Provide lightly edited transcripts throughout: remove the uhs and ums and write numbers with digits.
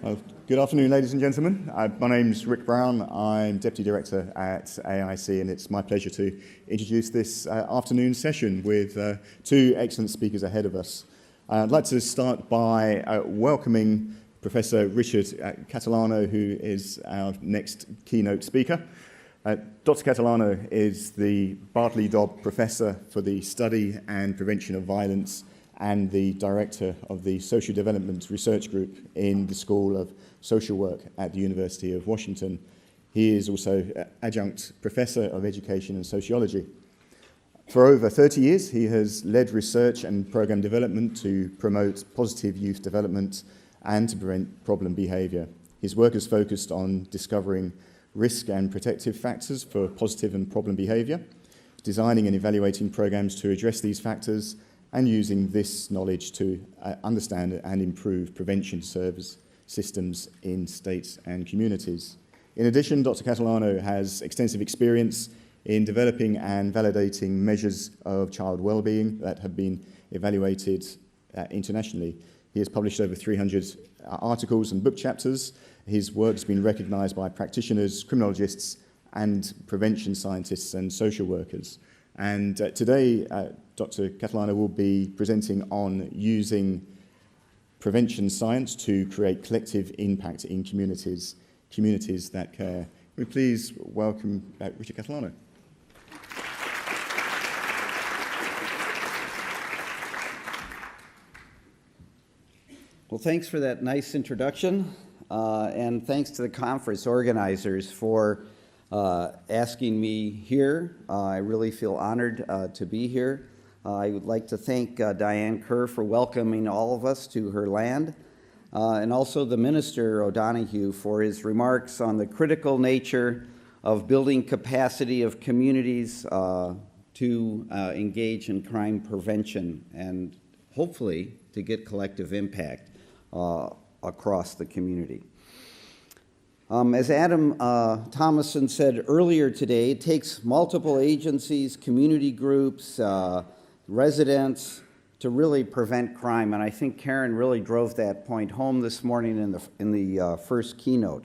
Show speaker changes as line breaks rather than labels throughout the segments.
Well, good afternoon, ladies and gentlemen. My name's Rick Brown. I'm Deputy Director at AIC, and it's my pleasure to introduce this afternoon session with two excellent speakers ahead of us. I'd like to start by welcoming Professor Richard Catalano, who is our next keynote speaker. Dr. Catalano is the Bartley Dobb Professor for the Study and Prevention of Violence and the Director of the Social Development Research Group in the School of Social Work at the University of Washington. He is also Adjunct Professor of Education and Sociology. For over 30 years, he has led research and program development to promote positive youth development and to prevent problem behavior. His work has focused on discovering risk and protective factors for positive and problem behavior, designing and evaluating programs to address these factors, and using this knowledge to understand and improve prevention service systems in states and communities. In addition, Dr. Catalano has extensive experience in developing and validating measures of child well-being that have been evaluated internationally. He has published over 300 articles and book chapters. His work has been recognized by practitioners, criminologists, and prevention scientists and social workers. And today, Dr. Catalano will be presenting on using prevention science to create collective impact in communities that care. Will you please welcome Richard Catalano.
Well, thanks for that nice introduction, and thanks to the conference organizers for asking me here. I really feel honored to be here. I would like to thank Diane Kerr for welcoming all of us to her land, and also the Minister O'Donoghue for his remarks on the critical nature of building capacity of communities to engage in crime prevention and hopefully to get collective impact across the community. As Adam Thomason said earlier today, it takes multiple agencies, community groups, residents to really prevent crime, and I think Karen really drove that point home this morning in the first keynote.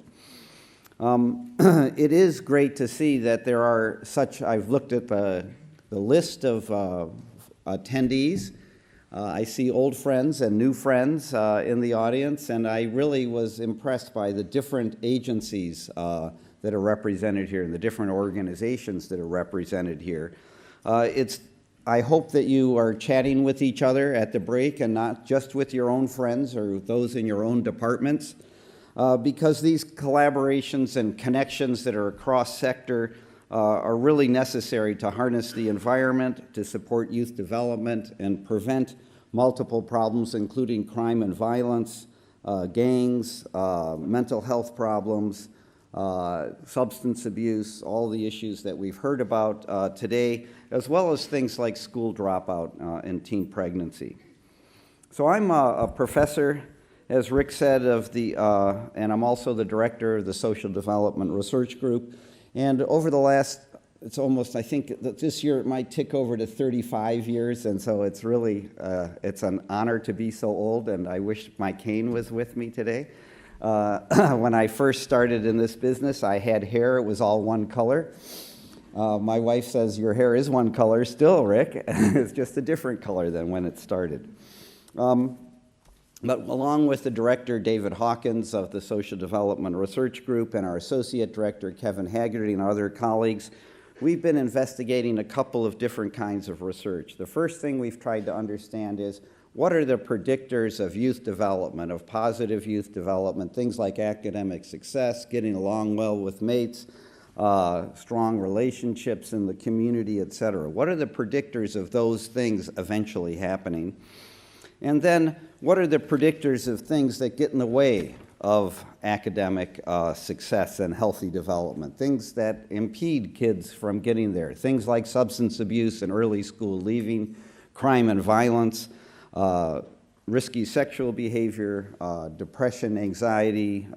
It is great to see that there are such. I've looked at the list of attendees. I see old friends and new friends in the audience, and I really was impressed by the different agencies that are represented here and the different organizations that are represented here. I hope that you are chatting with each other at the break and not just with your own friends or those in your own departments, because these collaborations and connections that are across sector are really necessary to harness the environment, to support youth development, and prevent multiple problems, including crime and violence, gangs, mental health problems, substance abuse, all the issues that we've heard about today, as well as things like school dropout and teen pregnancy. So I'm a professor, as Rick said, and I'm also the director of the Social Development Research Group. And over the last, it's almost, I think that this year it might tick over to 35 years, and so it's really, it's an honor to be so old, and I wish my cane was with me today. When I first started in this business, I had hair, it was all one color. My wife says, your hair is one color still, Rick. It's just a different color than when it started. But along with the director, David Hawkins of the Social Development Research Group, and our associate director, Kevin Haggerty, and other colleagues, we've been investigating a couple of different kinds of research. The first thing we've tried to understand is, what are the predictors of youth development, of positive youth development, things like academic success, getting along well with mates, strong relationships in the community, et cetera. What are the predictors of those things eventually happening? And then, what are the predictors of things that get in the way of academic success and healthy development, things that impede kids from getting there, things like substance abuse and early school leaving, crime and violence, risky sexual behavior, depression, anxiety,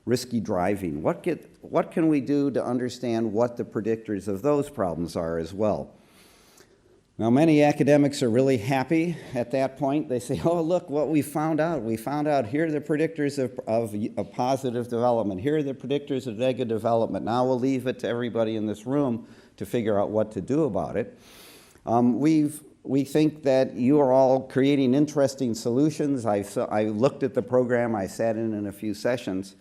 risky driving. What can we do to understand what the predictors of those problems are as well? Now, many academics are really happy at that point. They say, oh, look what we found out. We found out here are the predictors of positive development. Here are the predictors of negative development. Now we'll leave it to everybody in this room to figure out what to do about it. We think that you are all creating interesting solutions. I looked at the program. I sat in a few sessions.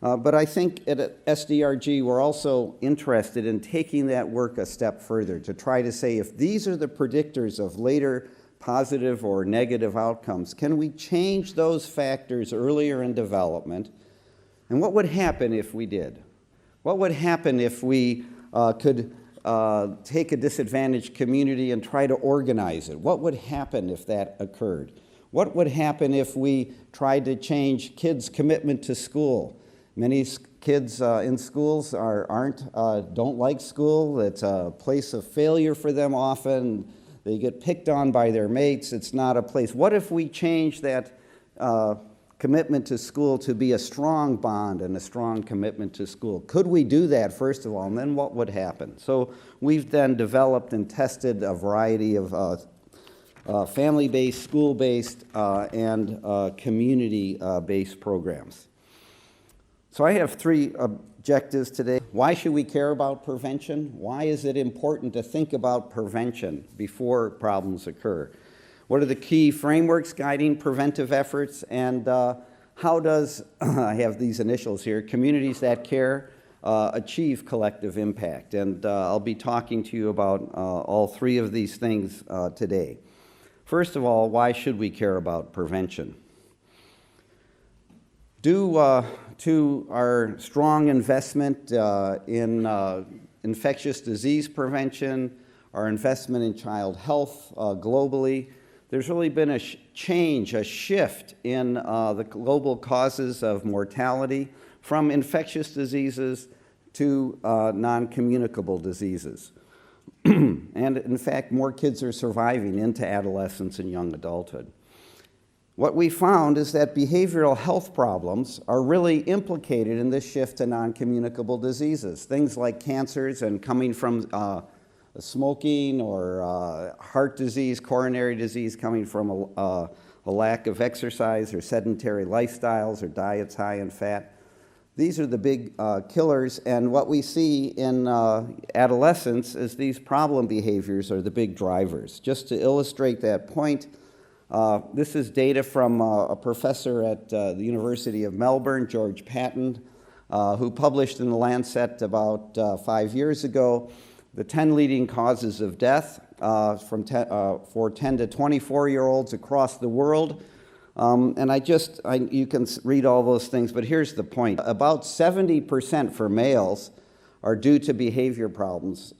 But I think at SDRG, we're also interested in taking that work a step further to try to say, if these are the predictors of later positive or negative outcomes, can we change those factors earlier in development? And what would happen if we did? What would happen if we could take a disadvantaged community and try to organize it? What would happen if that occurred? What would happen if we tried to change kids' commitment to school? Many kids in schools don't like school. It's a place of failure for them often. They get picked on by their mates. It's not a place. What if we change that commitment to school to be a strong bond and a strong commitment to school? Could we do that, first of all, and then what would happen? So we've then developed and tested a variety of family-based, school-based, and community-based programs. So I have three objectives today. Why should we care about prevention? Why is it important to think about prevention before problems occur? What are the key frameworks guiding preventive efforts? And how does, I have these initials here, communities that care achieve collective impact? And I'll be talking to you about all three of these things today. First of all, why should we care about prevention? Due to our strong investment in infectious disease prevention, our investment in child health globally, there's really been a change, a shift in the global causes of mortality from infectious diseases to non-communicable diseases. And in fact, more kids are surviving into adolescence and young adulthood. What we found is that behavioral health problems are really implicated in this shift to non-communicable diseases. Things like cancers and coming from smoking or heart disease, coronary disease coming from a lack of exercise or sedentary lifestyles or diets high in fat. These are the big killers, and what we see in adolescence is these problem behaviors are the big drivers. Just to illustrate that point, this is data from a professor at the University of Melbourne, George Patton, who published in The Lancet about 5 years ago the 10 leading causes of death for 10 to 24-year-olds across the world. And you can read all those things, but here's the point. About 70% for males are due to behavior problems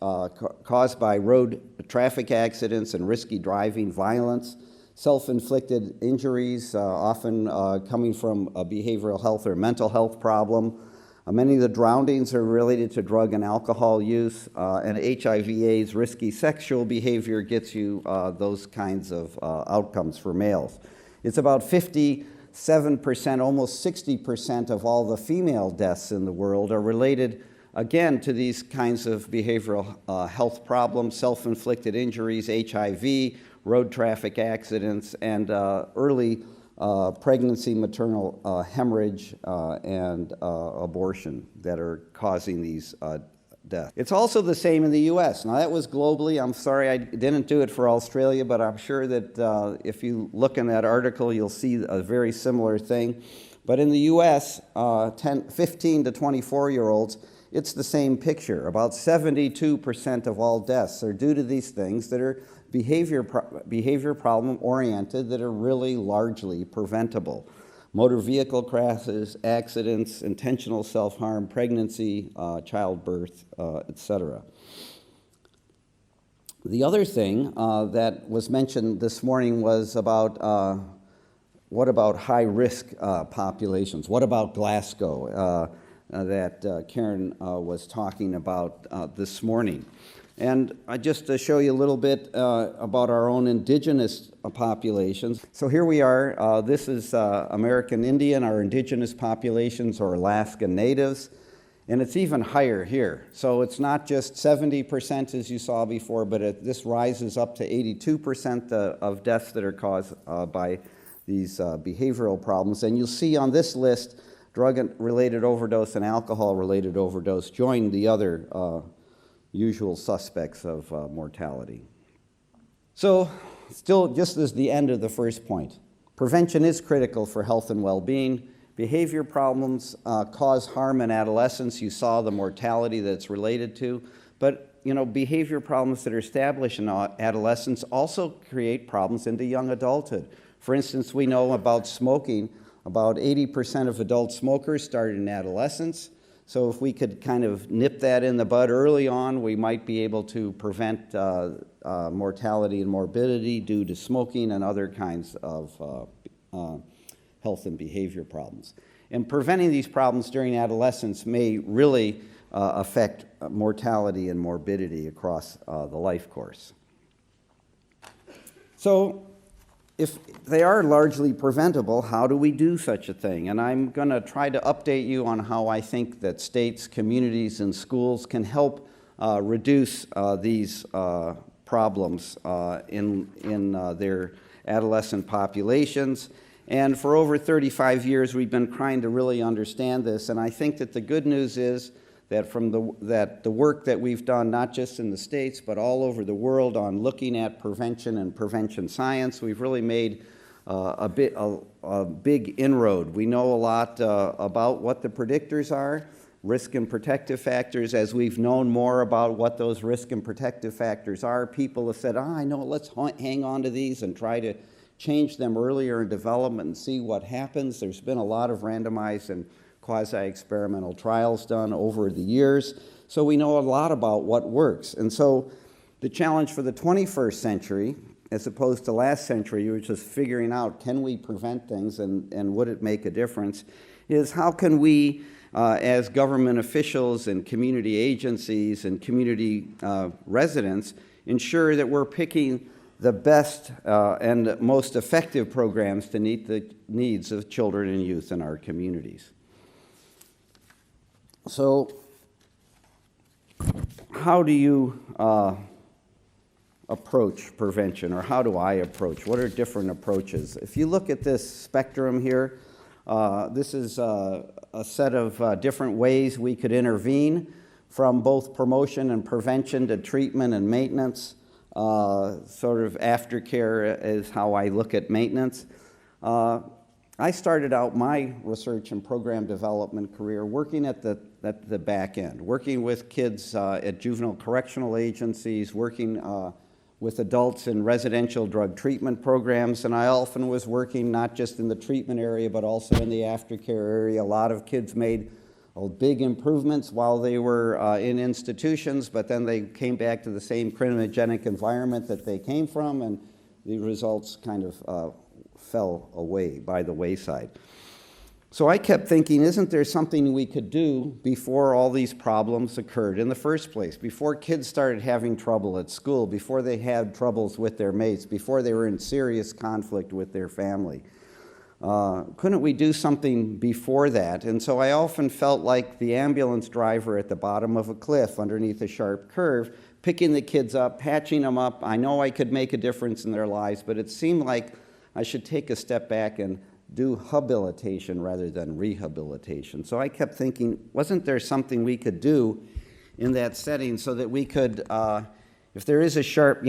caused by road traffic accidents and risky driving, violence, self-inflicted injuries, often coming from a behavioral health or mental health problem. Many of the drownings are related to drug and alcohol use, and HIV/AIDS, risky sexual behavior gets you those kinds of outcomes for males. It's about 57%, almost 60% of all the female deaths in the world are related, again, to these kinds of behavioral health problems, self-inflicted injuries, HIV, road traffic accidents, and early pregnancy, maternal hemorrhage, and abortion that are causing these deaths. It's also the same in the U.S. Now, that was globally. I'm sorry I didn't do it for Australia, but I'm sure that if you look in that article, you'll see a very similar thing. But in the U.S., 15 to 24-year-olds, it's the same picture. About 72% of all deaths are due to these things that are behavior problem oriented that are really largely preventable. Motor vehicle crashes, accidents, intentional self-harm, pregnancy, childbirth, etc. The other thing that was mentioned this morning was about what about high-risk populations? What about Glasgow that Karen was talking about this morning? And just to show you a little bit about our own indigenous populations. So here we are. This is American Indian, our indigenous populations, or Alaska Natives. And it's even higher here. So it's not just 70% as you saw before, but this rises up to 82% of deaths that are caused by these behavioral problems. And you'll see on this list, drug-related overdose and alcohol-related overdose join the other usual suspects of mortality. So still, just as the end of the first point, prevention is critical for health and well-being. Behavior problems cause harm in adolescence. You saw the mortality that's related to. But behavior problems that are established in adolescence also create problems into young adulthood. For instance, we know about smoking. About 80% of adult smokers started in adolescence. So if we could kind of nip that in the bud early on, we might be able to prevent mortality and morbidity due to smoking and other kinds of health and behavior problems. And preventing these problems during adolescence may really affect mortality and morbidity across the life course. So if they are largely preventable, how do we do such a thing? And I'm going to try to update you on how I think that states, communities, and schools can help reduce these problems in their adolescent populations. And for over 35 years, we've been trying to really understand this. And I think that the good news is that the work that we've done, not just in the States, but all over the world on looking at prevention and prevention science, we've really made a big inroad. We know a lot about what the predictors are, risk and protective factors. As we've known more about what those risk and protective factors are, people have said, I know, let's hang on to these and try to change them earlier in development and see what happens. There's been a lot of randomized and quasi-experimental trials done over the years, so we know a lot about what works. And so the challenge for the 21st century, as opposed to last century, which was figuring out, can we prevent things and would it make a difference, is how can we, as government officials and community agencies and community residents, ensure that we're picking the best and most effective programs to meet the needs of children and youth in our communities. So how do you approach prevention, or how do I approach? What are different approaches? If you look at this spectrum here, this is a set of different ways we could intervene, from both promotion and prevention to treatment and maintenance. Sort of aftercare is how I look at maintenance. I started out my research and program development career working at the back end, working with kids at juvenile correctional agencies, working with adults in residential drug treatment programs, and I often was working not just in the treatment area but also in the aftercare area. A lot of kids made big improvements while they were in institutions, but then they came back to the same criminogenic environment that they came from, and the results kind of fell away by the wayside. So I kept thinking, isn't there something we could do before all these problems occurred in the first place, before kids started having trouble at school, before they had troubles with their mates, before they were in serious conflict with their family? Couldn't we do something before that? And so I often felt like the ambulance driver at the bottom of a cliff underneath a sharp curve, picking the kids up, patching them up. I know I could make a difference in their lives, but it seemed like I should take a step back and do habilitation rather than rehabilitation. So I kept thinking, wasn't there something we could do in that setting so that we could, if there is a sharp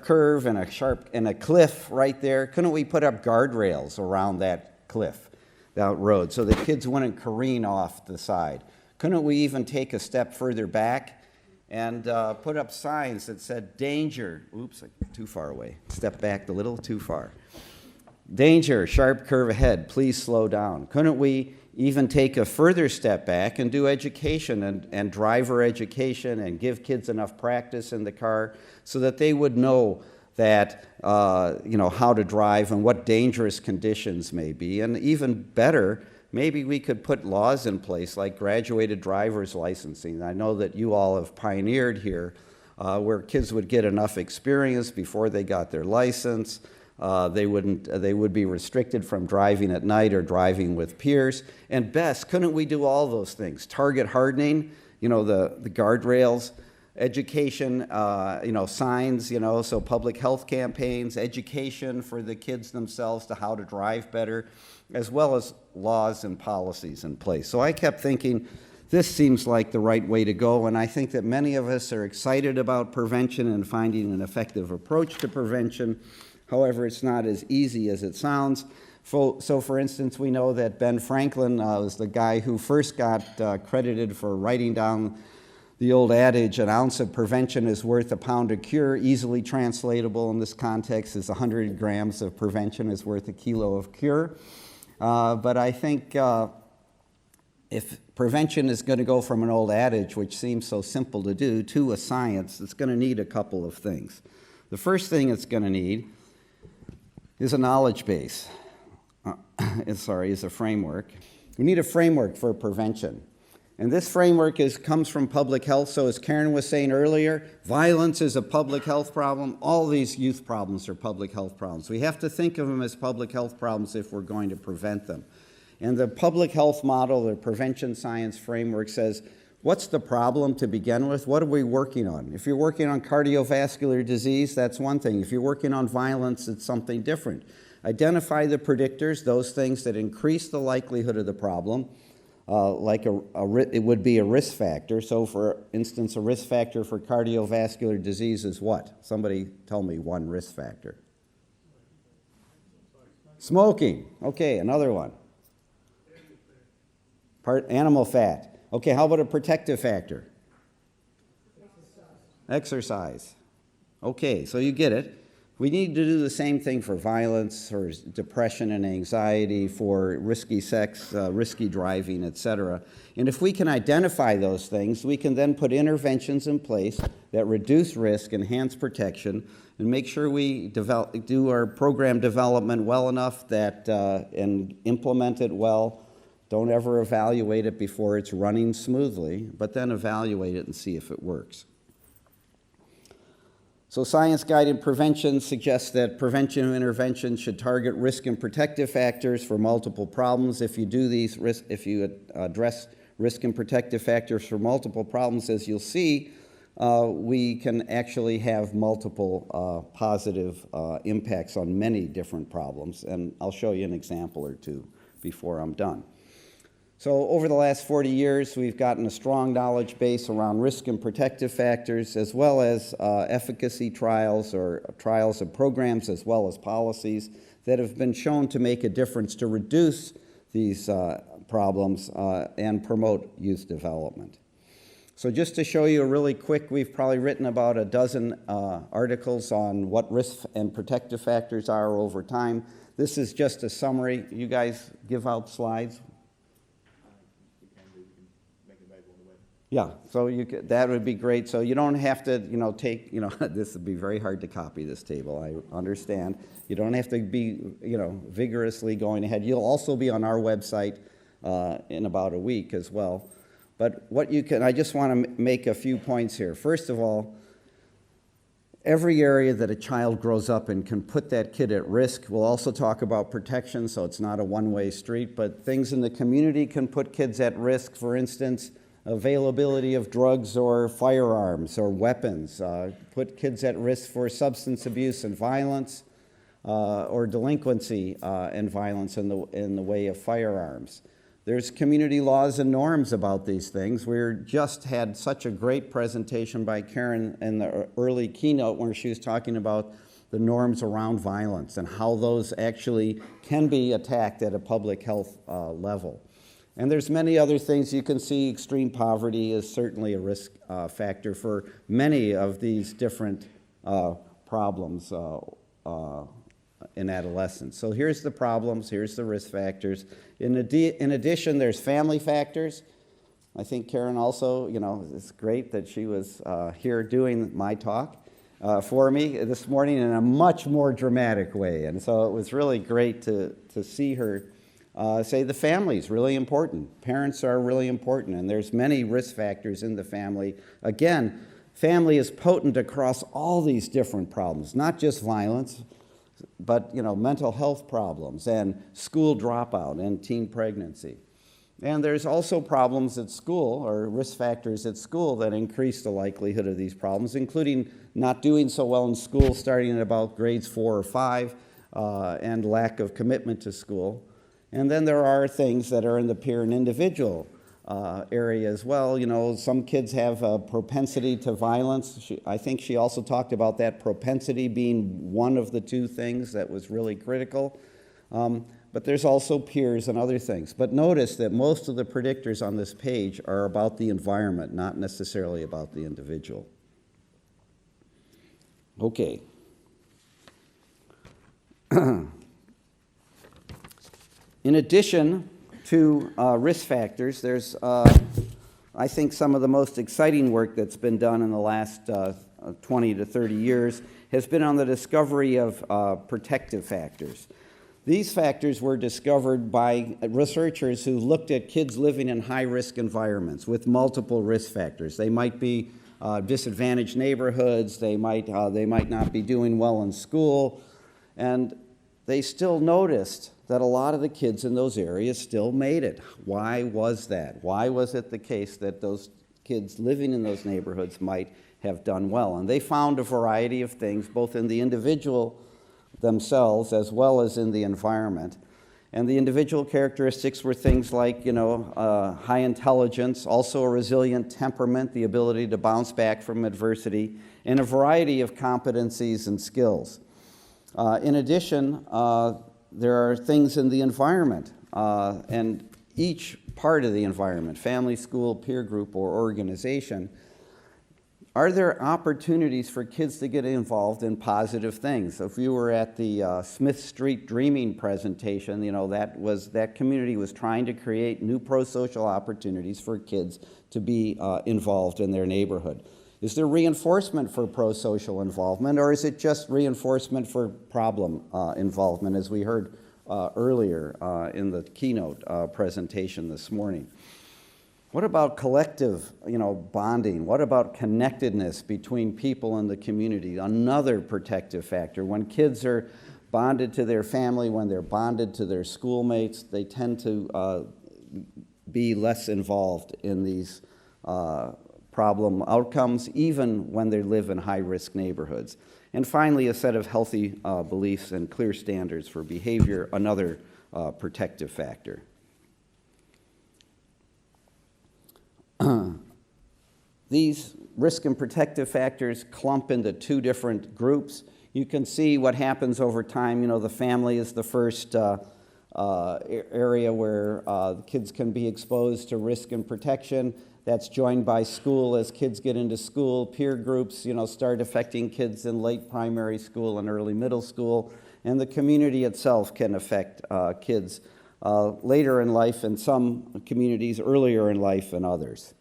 curve and a cliff right there, couldn't we put up guardrails around that cliff, that road, so the kids wouldn't careen off the side? Couldn't we even take a step further back and put up signs that said, danger, oops, too far away, step back a little too far. Danger, sharp curve ahead, please slow down. Couldn't we even take a further step back and do education and driver education and give kids enough practice in the car so that they would know that, how to drive and what dangerous conditions may be? And even better, maybe we could put laws in place like graduated driver's licensing. I know that you all have pioneered here where kids would get enough experience before they got their license. They would be restricted from driving at night or driving with peers. And best, couldn't we do all those things? Target hardening, the guardrails, education, signs, so public health campaigns, education for the kids themselves to how to drive better, as well as laws and policies in place. So I kept thinking, this seems like the right way to go, and I think that many of us are excited about prevention and finding an effective approach to prevention. However, it's not as easy as it sounds. So for instance, we know that Ben Franklin was the guy who first got credited for writing down the old adage, an ounce of prevention is worth a pound of cure. Easily translatable in this context is 100 grams of prevention is worth a kilo of cure. But I think if prevention is going to go from an old adage, which seems so simple to do, to a science, it's going to need a couple of things. The first thing it's going to need is a knowledge base. Is a framework. We need a framework for prevention. And this framework comes from public health. So as Karen was saying earlier, violence is a public health problem. All these youth problems are public health problems. We have to think of them as public health problems if we're going to prevent them. And the public health model, the prevention science framework says, what's the problem to begin with? What are we working on? If you're working on cardiovascular disease, that's one thing. If you're working on violence, it's something different. Identify the predictors, those things that increase the likelihood of the problem, like it would be a risk factor. So for instance, a risk factor for cardiovascular disease is what? Somebody tell me one risk factor. Smoking. Okay, another one. Animal fat. Okay, how about a protective factor? Exercise. Okay, so you get it. We need to do the same thing for violence, for depression and anxiety, for risky sex, risky driving, etc. And if we can identify those things, we can then put interventions in place that reduce risk, enhance protection, and make sure we do our program development well enough that and implement it well. Don't ever evaluate it before it's running smoothly, but then evaluate it and see if it works. So science-guided prevention suggests that prevention and intervention should target risk and protective factors for multiple problems. If you do these if you address risk and protective factors for multiple problems, as you'll see, we can actually have multiple positive impacts on many different problems. And I'll show you an example or two before I'm done. So over the last 40 years, we've gotten a strong knowledge base around risk and protective factors, as well as efficacy trials or trials of programs, as well as policies that have been shown to make a difference to reduce these problems and promote youth development. So just to show you a really quick, we've probably written about a dozen articles on what risk and protective factors are over time. This is just a summary. You guys give out slides. Yeah, so that would be great. So you don't have to, take, this would be very hard to copy this table, I understand. You don't have to be, vigorously going ahead. You'll also be on our website in about a week as well. But I just want to make a few points here. First of all, every area that a child grows up in can put that kid at risk. We'll also talk about protection, so it's not a one-way street, but things in the community can put kids at risk. For instance, availability of drugs or firearms or weapons, put kids at risk for substance abuse and violence or delinquency and violence in the way of firearms. There's community laws and norms about these things. We just had such a great presentation by Karen in the early keynote where she was talking about the norms around violence and how those actually can be attacked at a public health level. And there's many other things you can see. Extreme poverty is certainly a risk factor for many of these different problems in adolescence. So here's the problems, here's the risk factors. In addition, there's family factors. I think Karen also, it's great that she was here doing my talk for me this morning in a much more dramatic way. And so it was really great to see her say the family is really important. Parents are really important, and there's many risk factors in the family. Again, family is potent across all these different problems, not just violence. but mental health problems and school dropout and teen pregnancy. And there's also problems at school, or risk factors at school, that increase the likelihood of these problems, including not doing so well in school starting at about grades 4 or 5, and lack of commitment to school. And then there are things that are in the peer and individual area as well. Some kids have a propensity to violence. I think she also talked about that propensity being one of the two things that was really critical. But there's also peers and other things. But notice that most of the predictors on this page are about the environment, not necessarily about the individual. Okay. In addition to risk factors, there's, I think, some of the most exciting work that's been done in the last 20 to 30 years has been on the discovery of protective factors. These factors were discovered by researchers who looked at kids living in high-risk environments with multiple risk factors. They might be disadvantaged neighborhoods, they might not be doing well in school, and they still noticed that a lot of the kids in those areas still made it. Why was that? Why was it the case that those kids living in those neighborhoods might have done well? And they found a variety of things, both in the individual themselves as well as in the environment. And the individual characteristics were things like, high intelligence, also a resilient temperament, the ability to bounce back from adversity, and a variety of competencies and skills. In addition, there are things in the environment, and each part of the environment, family, school, peer group, or organization, are there opportunities for kids to get involved in positive things? So if you were at the Smith Street Dreaming presentation, that community was trying to create new pro-social opportunities for kids to be involved in their neighborhood. Is there reinforcement for pro-social involvement, or is it just reinforcement for problem involvement, as we heard earlier in the keynote presentation this morning? What about collective, bonding? What about connectedness between people in the community? Another protective factor. When kids are bonded to their family, when they're bonded to their schoolmates, they tend to be less involved in these problem outcomes, even when they live in high-risk neighborhoods. And finally, a set of healthy beliefs and clear standards for behavior, another protective factor. These risk and protective factors clump into two different groups. You can see what happens over time. The family is the first area where kids can be exposed to risk and protection. That's joined by school as kids get into school. Peer groups, start affecting kids in late primary school and early middle school. And the community itself can affect kids later in life, in some communities earlier in life than others.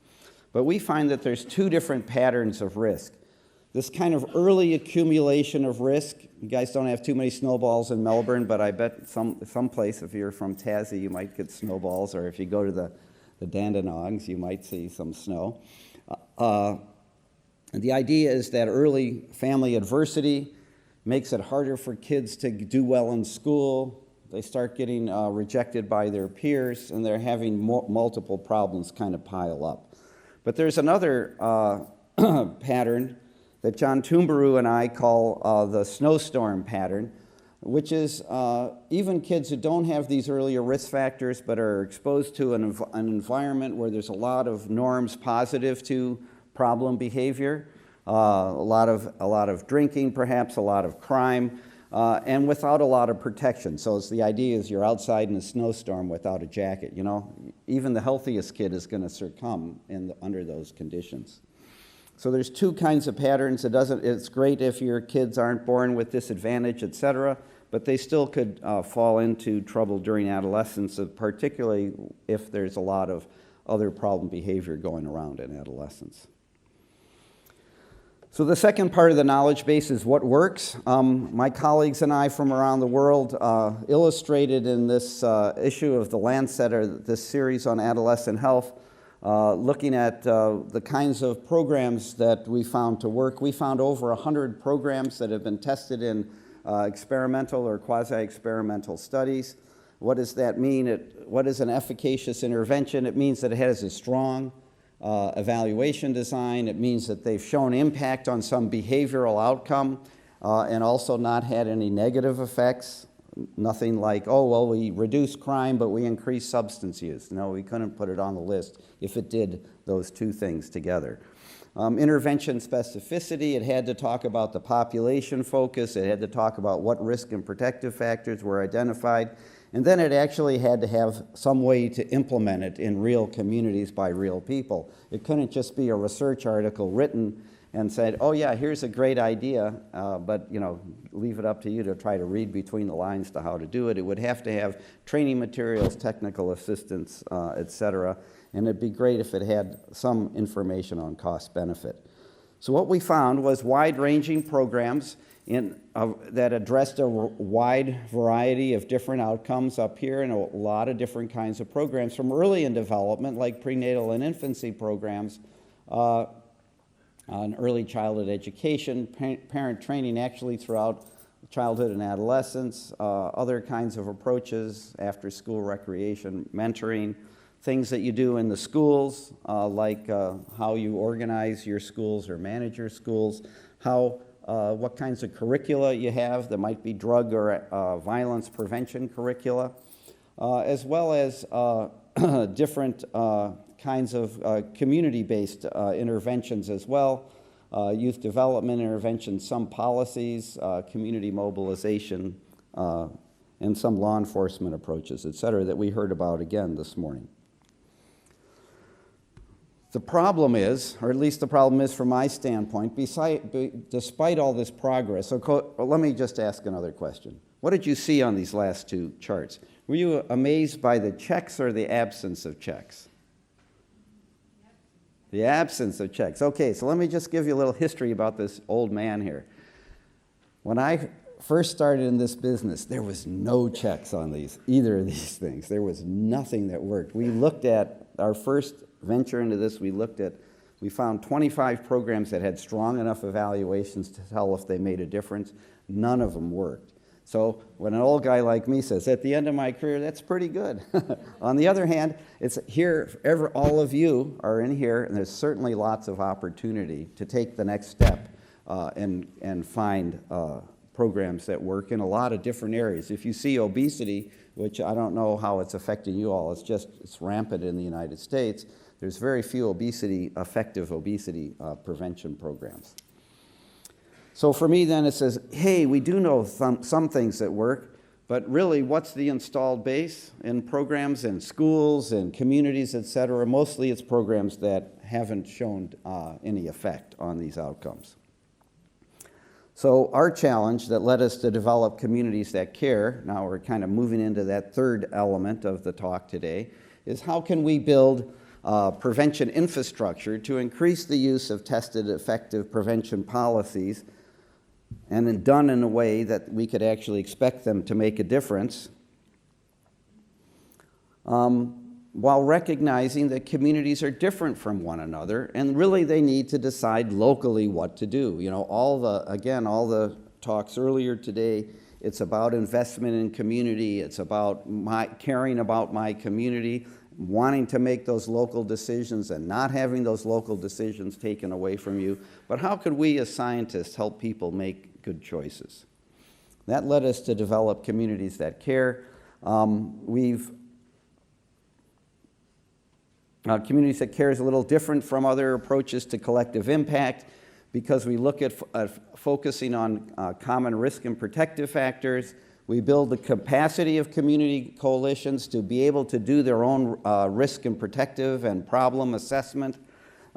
But we find that there's two different patterns of risk. This kind of early accumulation of risk, you guys don't have too many snowballs in Melbourne, but I bet someplace, if you're from Tassie, you might get snowballs, or if you go to the Dandenongs, you might see some snow. And the idea is that early family adversity makes it harder for kids to do well in school. They start getting rejected by their peers, and they're having multiple problems kind of pile up. But there's another pattern that John Toombaru and I call the snowstorm pattern, which is even kids who don't have these earlier risk factors but are exposed to an environment where there's a lot of norms positive to problem behavior, a lot of drinking, perhaps a lot of crime, and without a lot of protection. So the idea is you're outside in a snowstorm without a jacket. Even the healthiest kid is going to succumb under those conditions. So there's two kinds of patterns. It's great if your kids aren't born with disadvantage, etc., but they still could fall into trouble during adolescence, particularly if there's a lot of other problem behavior going around in adolescence. So the second part of the knowledge base is what works. My colleagues and I from around the world illustrated in this issue of The Lancet, or this series on adolescent health, looking at the kinds of programs that we found to work. We found over 100 programs that have been tested in experimental or quasi-experimental studies. What does that mean? What is an efficacious intervention? It means that it has a strong evaluation design. It means that they've shown impact on some behavioral outcome and also not had any negative effects. Nothing like, oh, well, we reduced crime, but we increased substance use. No, we couldn't put it on the list if it did those two things together. Intervention specificity, it had to talk about the population focus. It had to talk about what risk and protective factors were identified. And then it actually had to have some way to implement it in real communities by real people. It couldn't just be a research article written and said, oh yeah, here's a great idea, but leave it up to you to try to read between the lines to how to do it. It would have to have training materials, technical assistance, et cetera, and it'd be great if it had some information on cost benefit. So what we found was wide-ranging programs that addressed a wide variety of different outcomes up here and a lot of different kinds of programs from early in development, like prenatal and infancy programs, on early childhood education, parent training actually throughout childhood and adolescence, other kinds of approaches, after-school recreation, mentoring, things that you do in the schools, like how you organize your schools or manage your schools, what kinds of curricula you have. There might be drug or violence prevention curricula, as well as different kinds of community-based interventions as well, youth development interventions, some policies, community mobilization, and some law enforcement approaches, et cetera, that we heard about again this morning. The problem is, or at least the problem is from my standpoint, despite all this progress, so let me just ask another question. What did you see on these last two charts? Were you amazed by the checks or the absence of checks? The absence of checks. Okay, so let me just give you a little history about this old man here. When I first started in this business, there was no checks on either of these things. There was nothing that worked. We looked at our first venture into this, we found 25 programs that had strong enough evaluations to tell if they made a difference. None of them worked. So when an old guy like me says, at the end of my career, that's pretty good. On the other hand, it's here, all of you are in here, and there's certainly lots of opportunity to take the next step and find programs that work in a lot of different areas. If you see obesity, which I don't know how it's affecting you all, it's rampant in the United States, there's very few effective obesity prevention programs. So for me then it says, hey, we do know some things that work, but really what's the installed base in programs in schools and communities, et cetera? Mostly it's programs that haven't shown any effect on these outcomes. So our challenge that led us to develop communities that care, now we're kind of moving into that third element of the talk today, is how can we build prevention infrastructure to increase the use of tested effective prevention policies and then done in a way that we could actually expect them to make a difference, while recognizing that communities are different from one another, and really they need to decide locally what to do. All the talks earlier today, it's about investment in community, it's about caring about my community, wanting to make those local decisions and not having those local decisions taken away from you. But how could we as scientists help people make good choices? That led us to develop communities that care. Communities that care is a little different from other approaches to collective impact because we look at focusing on common risk and protective factors. We build the capacity of community coalitions to be able to do their own risk and protective and problem assessment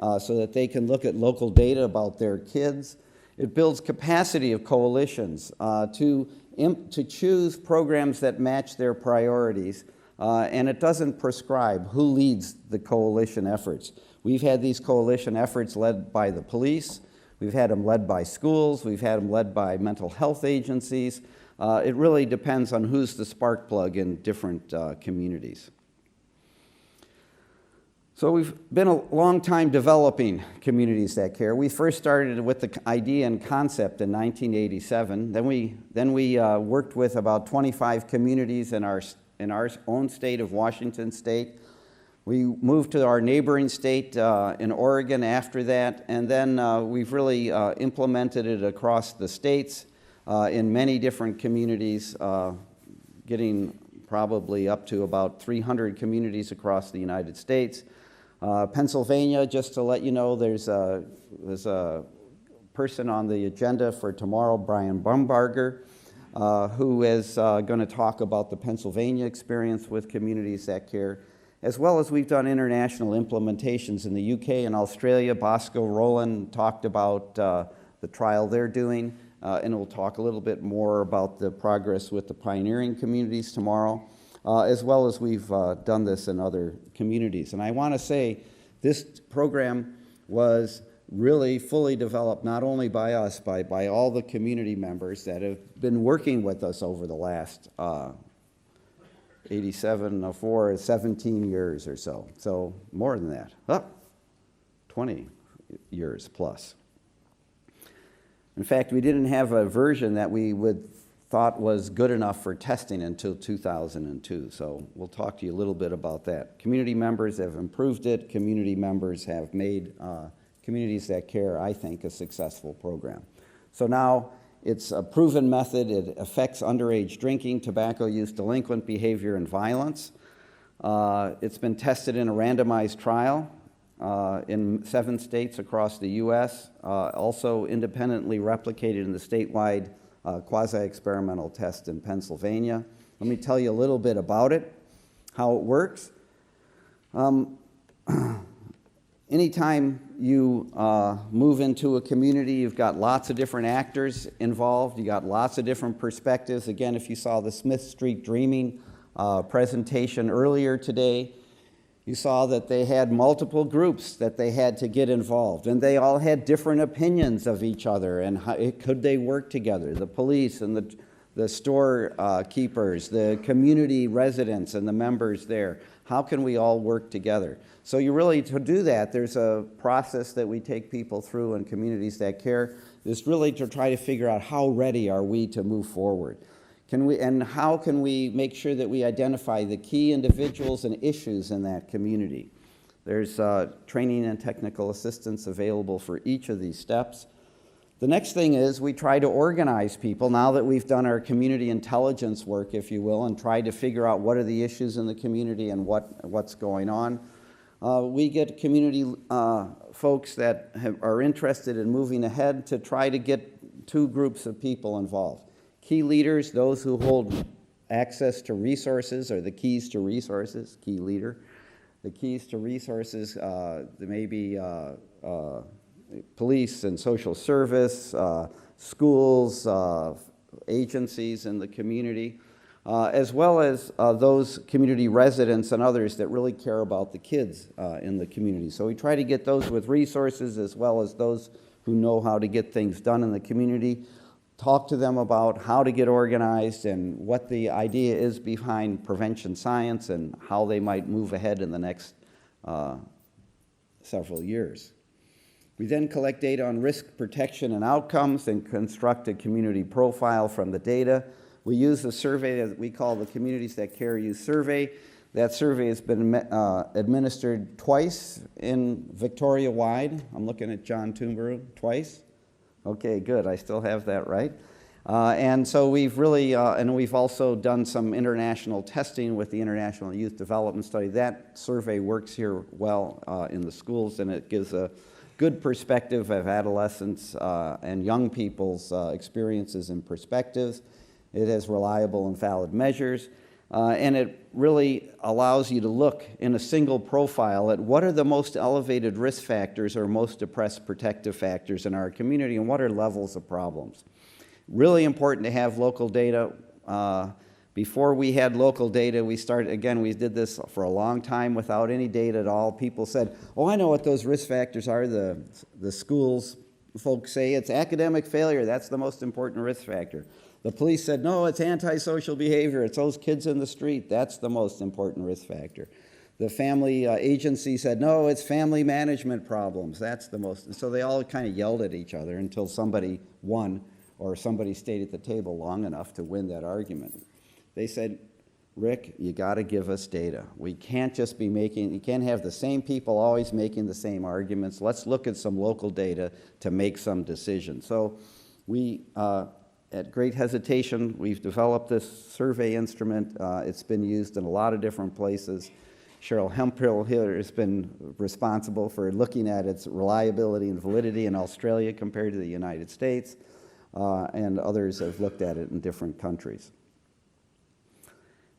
so that they can look at local data about their kids. It builds capacity of coalitions to choose programs that match their priorities, and it doesn't prescribe who leads the coalition efforts. We've had these coalition efforts led by the police, we've had them led by schools, we've had them led by mental health agencies. It really depends on who's the spark plug in different communities. So we've been a long time developing communities that care. We first started with the idea and concept in 1987. Then we worked with about 25 communities in our own state of Washington State. We moved to our neighboring state in Oregon after that, and then we've really implemented it across the states in many different communities, getting probably up to about 300 communities across the United States. Pennsylvania, just to let you know, there's a person on the agenda for tomorrow, Brian Bumbarger, who is going to talk about the Pennsylvania experience with communities that care, as well as we've done international implementations in the UK and Australia. Bosco Rowland talked about the trial they're doing, and we'll talk a little bit more about the progress with the pioneering communities tomorrow. As well as we've done this in other communities. And I want to say this program was really fully developed not only by us, by all the community members that have been working with us over the last 17 years or so. So more than that, 20 years plus. In fact, we didn't have a version that we thought was good enough for testing until 2002. So we'll talk to you a little bit about that. Community members have improved it. Community members have made Communities That Care, I think, a successful program. So now it's a proven method. It affects underage drinking, tobacco use, delinquent behavior, and violence. It's been tested in a randomized trial in 7 states across the U.S., also independently replicated in the statewide quasi-experimental test in Pennsylvania. Let me tell you a little bit about it, how it works. Anytime you move into a community, you've got lots of different actors involved. You got lots of different perspectives. Again, if you saw the Smith Street Dreaming presentation earlier today, you saw that they had multiple groups that they had to get involved, and they all had different opinions of each other and how could they work together. The police and the store keepers, the community residents and the members there. How can we all work together? So you really, to do that, there's a process that we take people through in Communities That Care. Is really to try to figure out how ready are we to move forward. And how can we make sure that we identify the key individuals and issues in that community? There's training and technical assistance available for each of these steps. The next thing is we try to organize people now that we've done our community intelligence work, if you will, and tried to figure out what are the issues in the community and what's going on. We get community folks that are interested in moving ahead to try to get 2 groups of people involved. Key leaders, those who hold access to resources, or the keys to resources, key leader. The keys to resources, there may be police and social service, schools, agencies in the community, as well as those community residents and others that really care about the kids in the community. So we try to get those with resources as well as those who know how to get things done in the community. Talk to them about how to get organized and what the idea is behind prevention science and how they might move ahead in the next several years. We then collect data on risk protection and outcomes and construct a community profile from the data. We use a survey that we call the Communities That Care You survey. That survey has been administered twice in Victoria-wide. I'm looking at John Toomber, twice. Okay, good. I still have that right. And so we've really, and we've also done some international testing with the International Youth Development Study. That survey works here well in the schools, and it gives a good perspective of adolescents and young people's experiences and perspectives. It has reliable and valid measures. And it really allows you to look in a single profile at what are the most elevated risk factors or most depressed protective factors in our community and what are levels of problems. Really important to have local data. Before we had local data, we did this for a long time without any data at all. People said, oh, I know what those risk factors are. The schools folks say it's academic failure. That's the most important risk factor. The police said, no, it's antisocial behavior. It's those kids in the street. That's the most important risk factor. The family agency said, no, it's family management problems. That's the most. And so they all kind of yelled at each other until somebody won, or somebody stayed at the table long enough to win that argument. They said, Rick, you got to give us data. We can't just be you can't have the same people always making the same arguments. Let's look at some local data to make some decisions. So we, at great hesitation, we've developed this survey instrument. It's been used in a lot of different places. Cheryl Hemphill here has been responsible for looking at its reliability and validity in Australia compared to the United States, and others have looked at it in different countries.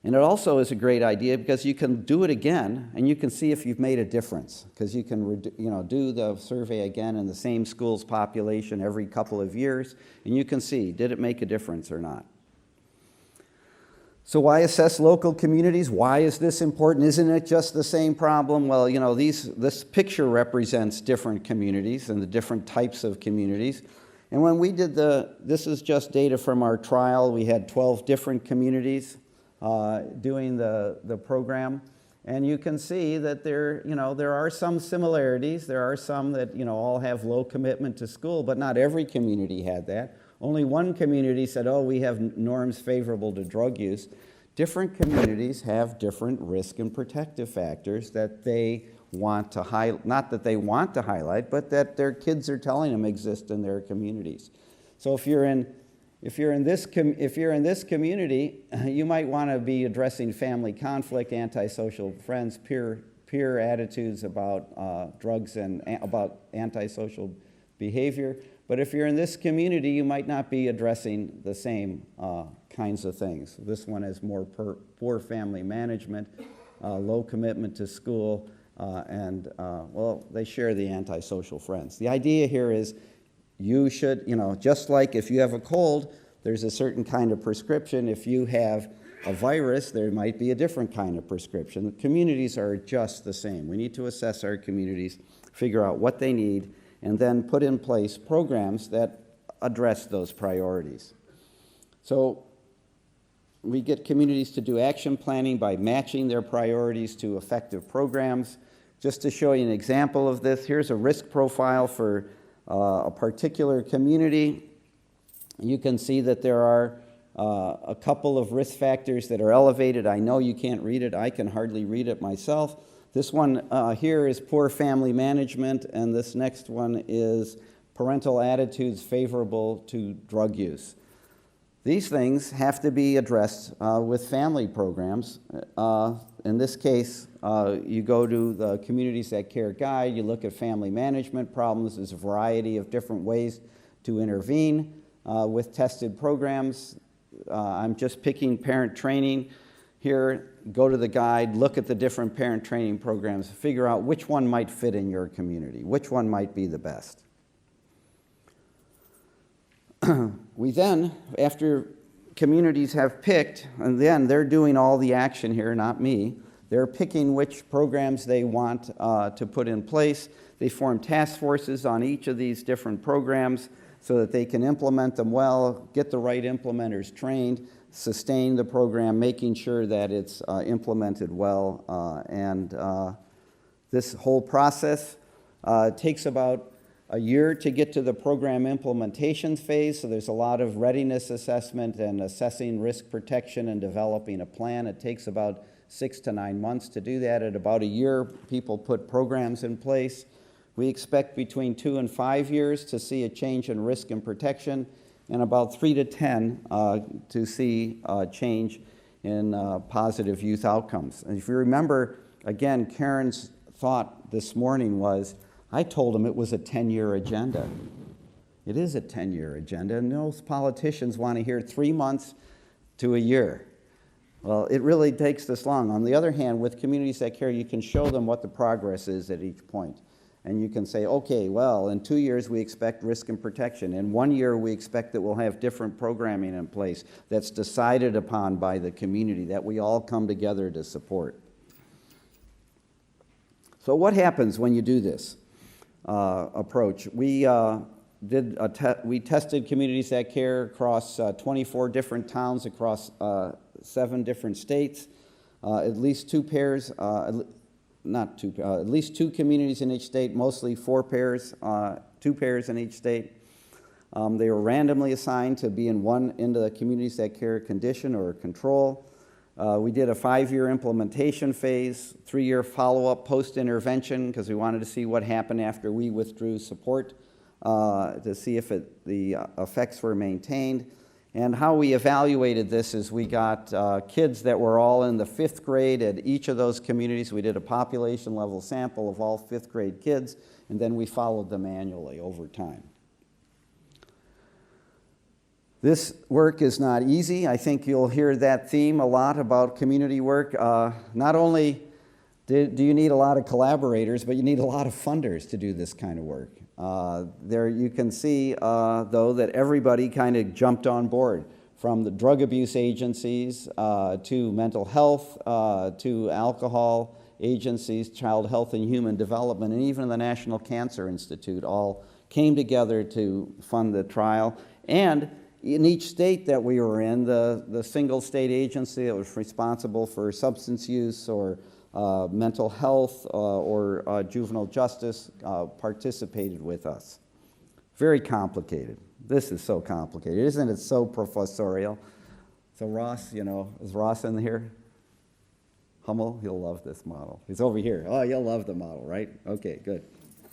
And it also is a great idea because you can do it again and you can see if you've made a difference, because you can do the survey again in the same school's population every couple of years, and you can see, did it make a difference or not? So why assess local communities? Why is this important? Isn't it just the same problem? Well, this picture represents different communities and the different types of communities. And when we did this is just data from our trial. We had 12 different communities doing the program, and you can see that there are some similarities. There are some that all have low commitment to school, but not every community had that. Only one community said, oh, we have norms favorable to drug use. Different communities have different risk and protective factors that they want to highlight, not that they want to highlight, but that their kids are telling them exist in their communities. So if you're in this community, you might want to be addressing family conflict, antisocial friends, peer attitudes about drugs and about antisocial behavior. But if you're in this community, you might not be addressing the same kinds of things. This one has more poor family management, low commitment to school, and they share the antisocial friends. The idea here is you should, just like if you have a cold, there's a certain kind of prescription. If you have a virus, there might be a different kind of prescription. The communities are just the same. We need to assess our communities, figure out what they need, and then put in place programs that address those priorities. So we get communities to do action planning by matching their priorities to effective programs. Just to show you an example of this, here's a risk profile for a particular community. You can see that there are a couple of risk factors that are elevated. I know you can't read it. I can hardly read it myself. This one here is poor family management, and this next one is parental attitudes favorable to drug use. These things have to be addressed with family programs. In this case, you go to the Communities That Care guide, you look at family management problems. There's a variety of different ways to intervene with tested programs. I'm just picking parent training here. Go to the guide, look at the different parent training programs, figure out which one might fit in your community, which one might be the best. We then, after communities have picked, and then they're doing all the action here, not me, they're picking which programs they want to put in place. They form task forces on each of these different programs so that they can implement them well, get the right implementers trained, sustain the program, making sure that it's implemented well. And this whole process takes about a year to get to the program implementation phase, so there's a lot of readiness assessment and assessing risk protection and developing a plan. It takes about 6 to 9 months to do that. At about a year, people put programs in place. We expect between 2 and 5 years to see a change in risk and protection, and about 3 to 10 to see a change in positive youth outcomes. And if you remember, again, Karen's thought this morning was, I told him it was a 10-year agenda. It is a 10-year agenda, and most politicians want to hear 3 months to a year. Well, it really takes this long. On the other hand, with Communities That Care, you can show them what the progress is at each point. And you can say, okay, well, in 2 years we expect risk and protection. In 1 year we expect that we'll have different programming in place that's decided upon by the community, that we all come together to support. So what happens when you do this approach? We tested Communities That Care across 24 different towns, across 7 different states. At least 2 pairs, at least 2 communities in each state, mostly 4 pairs, 2 pairs in each state. They were randomly assigned to be into the communities that carry condition or control. We did a 5-year implementation phase, 3-year follow-up post-intervention, because we wanted to see what happened after we withdrew support, to see if the effects were maintained. And how we evaluated this is we got kids that were all in the 5th grade at each of those communities. We did a population level sample of all 5th grade kids, and then we followed them annually over time. This work is not easy. I think you'll hear that theme a lot about community work. Not only do you need a lot of collaborators, but you need a lot of funders to do this kind of work. There you can see, though, that everybody kind of jumped on board, from the drug abuse agencies to mental health to alcohol agencies, child health and human development, and even the National Cancer Institute all came together to fund the trial. And in each state that we were in, the single state agency that was responsible for substance use or mental health or juvenile justice participated with us. Very complicated. This is so complicated. Isn't it so professorial? So Ross, is Ross in here? Hummel, he'll love this model. He's over here. Oh, you'll love the model, right? Okay, good.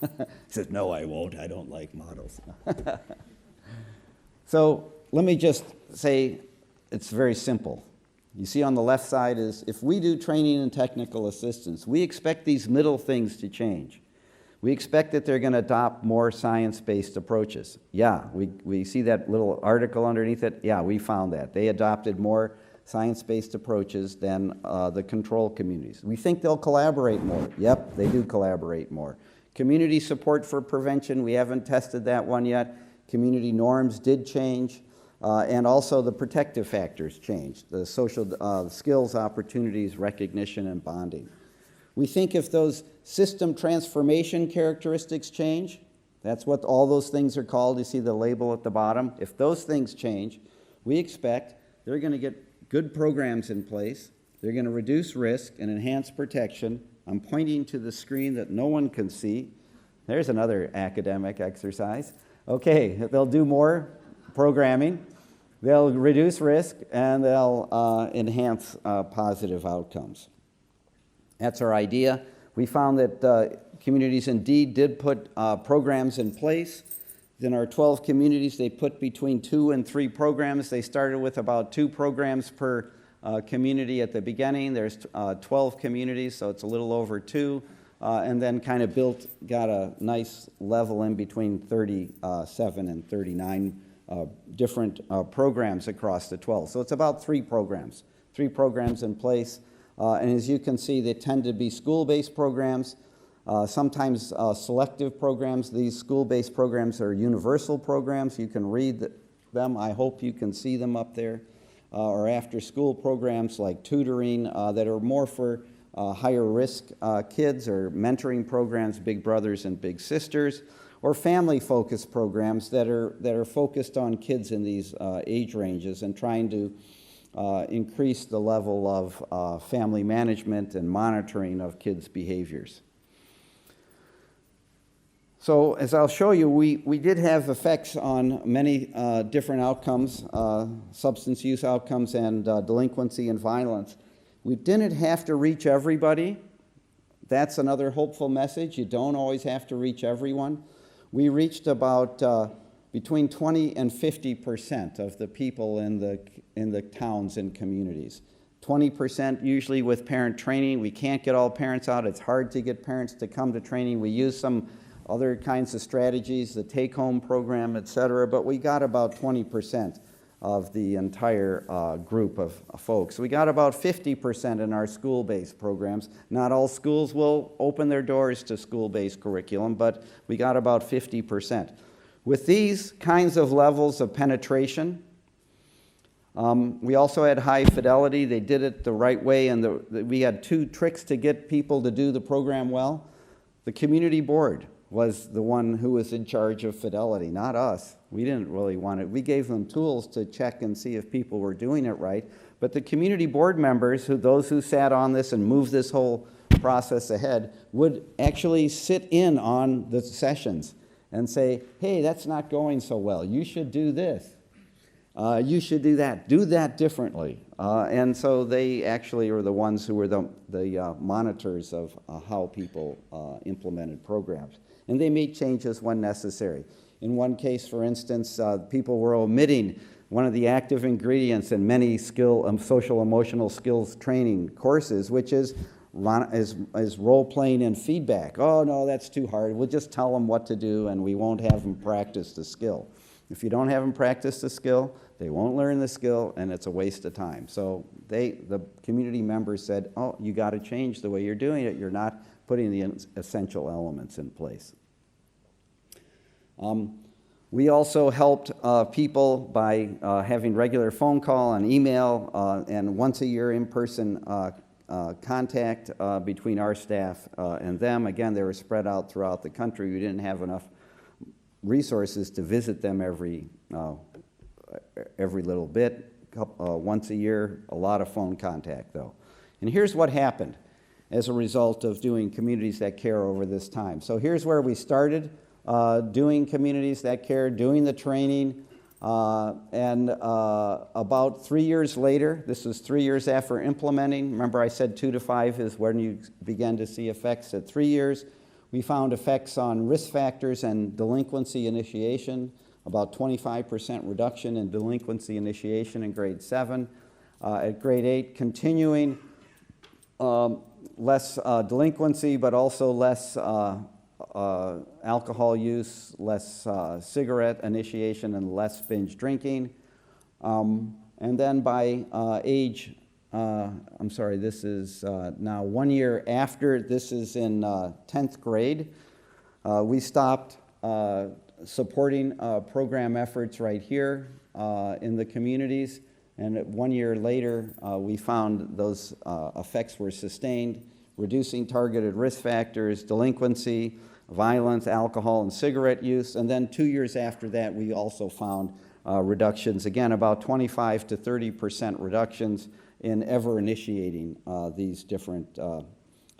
He says, no, I won't. I don't like models. So let me just say it's very simple. You see on the left side is, if we do training and technical assistance, we expect these middle things to change. We expect that they're going to adopt more science-based approaches. Yeah, we see that little article underneath it. Yeah, we found that. They adopted more science-based approaches than the control communities. We think they'll collaborate more. Yep, they do collaborate more. Community support for prevention, we haven't tested that one yet. Community norms did change. And also the protective factors changed, the social skills, opportunities, recognition, and bonding. We think if those system transformation characteristics change, that's what all those things are called. You see the label at the bottom. If those things change, we expect they're going to get good programs in place. They're going to reduce risk and enhance protection. I'm pointing to the screen that no one can see. There's another academic exercise. Okay, they'll do more programming. They'll reduce risk, and they'll enhance positive outcomes. That's our idea. We found that communities indeed did put programs in place. In our 12 communities, they put between 2 and 3 programs. They started with about 2 programs per community at the beginning. There's 12 communities, so it's a little over 2, and then kind of got a nice level in between 37 and 39 different programs across the 12. So it's about 3 programs in place. And as you can see, they tend to be school-based programs, sometimes selective programs. These school-based programs are universal programs. You can read them. I hope you can see them up there. Or after-school programs like tutoring that are more for higher-risk kids, or mentoring programs, Big Brothers and Big Sisters, or family-focused programs that are focused on kids in these age ranges and trying to increase the level of family management and monitoring of kids' behaviors. So as I'll show you, we did have effects on many different outcomes, substance use outcomes and delinquency and violence. We didn't have to reach everybody. That's another hopeful message. You don't always have to reach everyone. We reached about between 20 and 50% of the people in the towns and communities. 20% usually with parent training. We can't get all parents out. It's hard to get parents to come to training. We use some other kinds of strategies, the take-home program, et cetera, but we got about 20% of the entire group of folks. We got about 50% in our school-based programs. Not all schools will open their doors to school-based curriculum, but we got about 50%. With these kinds of levels of penetration, we also had high fidelity. They did it the right way, and we had 2 tricks to get people to do the program well. The community board was the one who was in charge of fidelity, not us. We didn't really want it. We gave them tools to check and see if people were doing it right. But the community board members, those who sat on this and moved this whole process ahead would actually sit in on the sessions and say, hey, that's not going so well. You should do this. You should do that differently. And so they actually are the ones who were the monitors of how people implemented programs. And they made changes when necessary. In one case, for instance, people were omitting one of the active ingredients in many social emotional skills training courses, which is role-playing and feedback. Oh, no, that's too hard. We'll just tell them what to do, and we won't have them practice the skill. If you don't have them practice the skill, they won't learn the skill, and it's a waste of time. So the community members said, oh, you got to change the way you're doing it. You're not putting the essential elements in place. We also helped people by having regular phone call and email and once a year in-person contact between our staff and them. Again, they were spread out throughout the country. We didn't have enough resources to visit them every little bit. Once a year, a lot of phone contact though. And here's what happened as a result of doing Communities That Care over this time. So here's where we started doing Communities That Care, doing the training, and about 3 years later, this was 3 years after implementing, remember I said 2 to 5 is when you begin to see effects. At 3 years, we found effects on risk factors and delinquency initiation, about 25% reduction in delinquency initiation in grade 7. At grade 8, continuing less delinquency, but also less alcohol use, less cigarette initiation, and less binge drinking. And then by age, this is now 1 year after, this is in 10th grade, we stopped supporting program efforts right here in the communities. And 1 year later, we found those effects were sustained, reducing targeted risk factors, delinquency, violence, alcohol, and cigarette use. And then 2 years after that, we also found reductions, again, about 25 to 30% reductions in ever initiating these different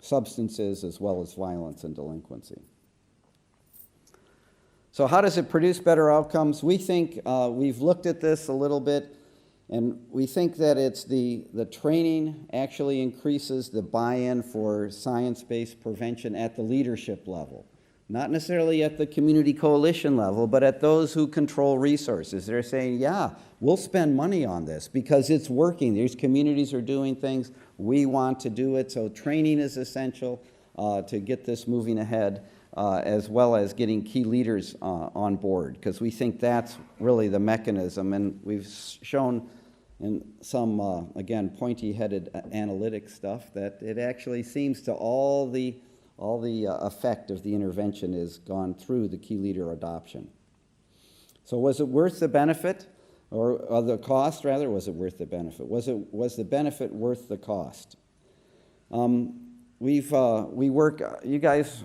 substances as well as violence and delinquency. So how does it produce better outcomes? We think we've looked at this a little bit, and we think that it's the training actually increases the buy-in for science-based prevention at the leadership level. Not necessarily at the community coalition level, but at those who control resources. They're saying, yeah, we'll spend money on this because it's working. These communities are doing things. We want to do it. So training is essential to get this moving ahead, as well as getting key leaders on board, because we think that's really the mechanism. And we've shown in some, again, pointy-headed analytic stuff that it actually seems to all the effect of the intervention is gone through the key leader adoption. So was it worth the benefit, or the cost rather? Was it worth the benefit? Was the benefit worth the cost? We work. You guys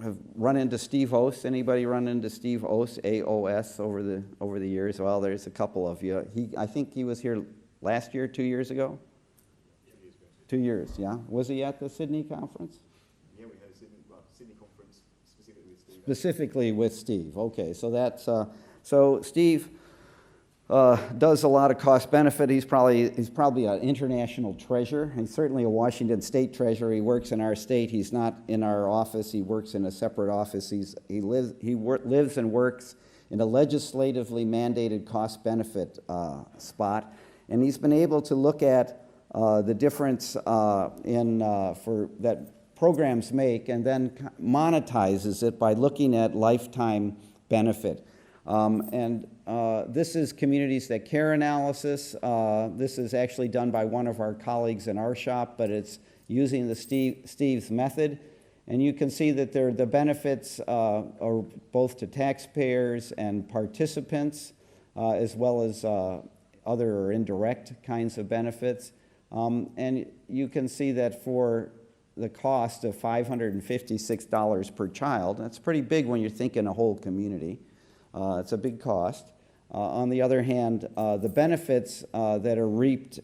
have run into Steve Ost. Anybody run into Steve Ost, AOS, over the years? Well, there's a couple of you. I think he was here last year, 2 years ago. 2 years, yeah. Was he at the Sydney conference?
Yeah, we had a Sydney conference specifically with Steve.
Specifically with Steve. Okay, so that's so Steve does a lot of cost benefit. He's probably an international treasurer. He's certainly a Washington State treasurer. He works in our state. He's not in our office. He works in a separate office. He lives and works in a legislatively mandated cost benefit spot, and he's been able to look at the difference for that programs make, and then monetizes it by looking at lifetime benefit. This is Communities That Care analysis. This is actually done by one of our colleagues in our shop, but it's using the Steve's method. And you can see that the benefits are both to taxpayers and participants, as well as other or indirect kinds of benefits. And you can see that for the cost of $556 per child, that's pretty big when you're thinking a whole community. It's a big cost. On the other hand, the benefits that are reaped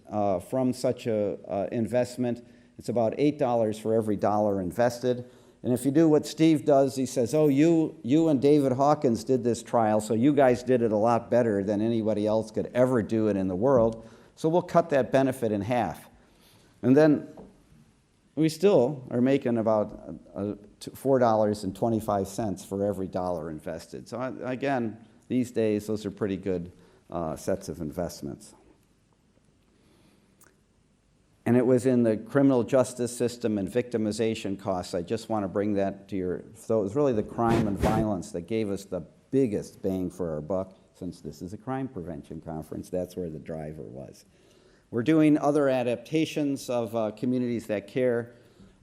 from such a investment It's about $8 for every dollar invested. And if you do what Steve does, he says, oh, you and David Hawkins did this trial, so you guys did it a lot better than anybody else could ever do it in the world. So we'll cut that benefit in half. And then we still are making about $4.25 for every dollar invested. So again, these days, those are pretty good sets of investments. And it was in the criminal justice system and victimization costs. I just want to bring that to your, so it was really the crime and violence that gave us the biggest bang for our buck. Since this is a crime prevention conference, that's where the driver was. We're doing other adaptations of Communities That Care.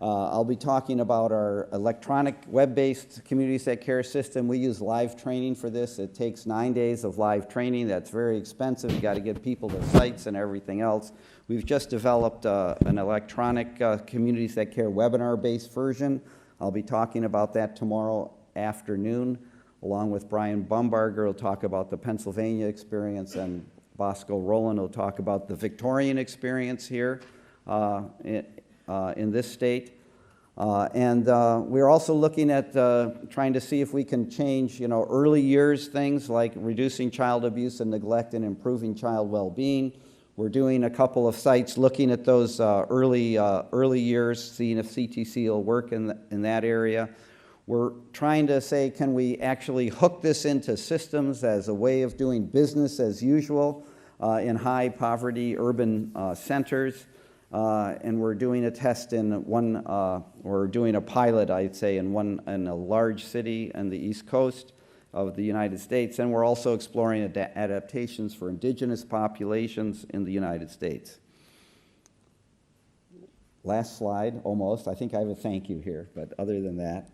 I'll be talking about our electronic web-based Communities That Care system. We use live training for this. It takes 9 days of live training. That's very expensive. You got to get people to sites and everything else. We've just developed an electronic Communities That Care webinar-based version. I'll be talking about that tomorrow afternoon, along with Brian Bumbarger, who'll talk about the Pennsylvania experience, and Bosco Rowland will talk about the Victorian experience here in this state. We're also looking at trying to see if we can change, early years things like reducing child abuse and neglect and improving child well-being. We're doing a couple of sites looking at those early years, seeing if CTC will work in that area. We're trying to say, can we actually hook this into systems as a way of doing business as usual in high poverty urban centers? And we're doing a test in one, we're doing a pilot, I'd say, in a large city on the East Coast of the United States. And we're also exploring adaptations for indigenous populations in the United States. Last slide, almost. I think I have a thank you here, but other than that,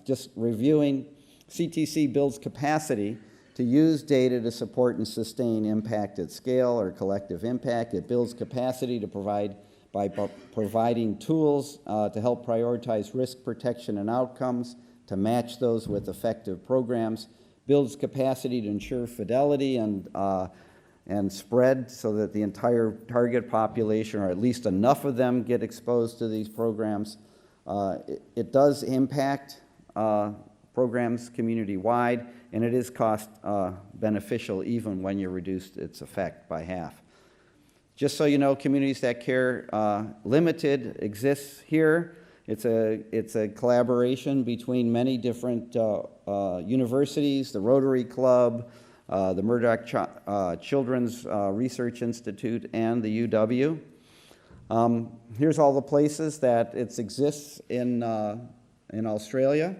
just reviewing, CTC builds capacity to use data to support and sustain impact at scale or collective impact. It builds capacity to provide by providing tools to help prioritize risk protection and outcomes, to match those with effective programs, builds capacity to ensure fidelity and spread so that the entire target population, or at least enough of them, get exposed to these programs. It does impact programs community-wide, and it is cost beneficial even when you reduce its effect by half. Just so you know, Communities That Care Limited exists here. It's a collaboration between many different universities, the Rotary Club, the Murdoch Children's Research Institute, and the UW. Here's all the places that it exists in Australia.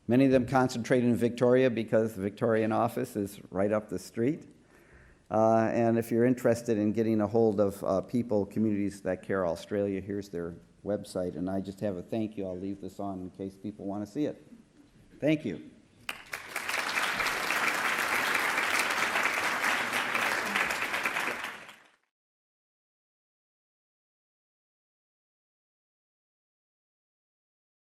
Many of them concentrated in Victoria because the Victorian office is right up the street. And if you're interested in getting a hold of people, Communities That Care Australia, here's their website. And I just have a thank you. I'll leave this on in case people want to see it. Thank you.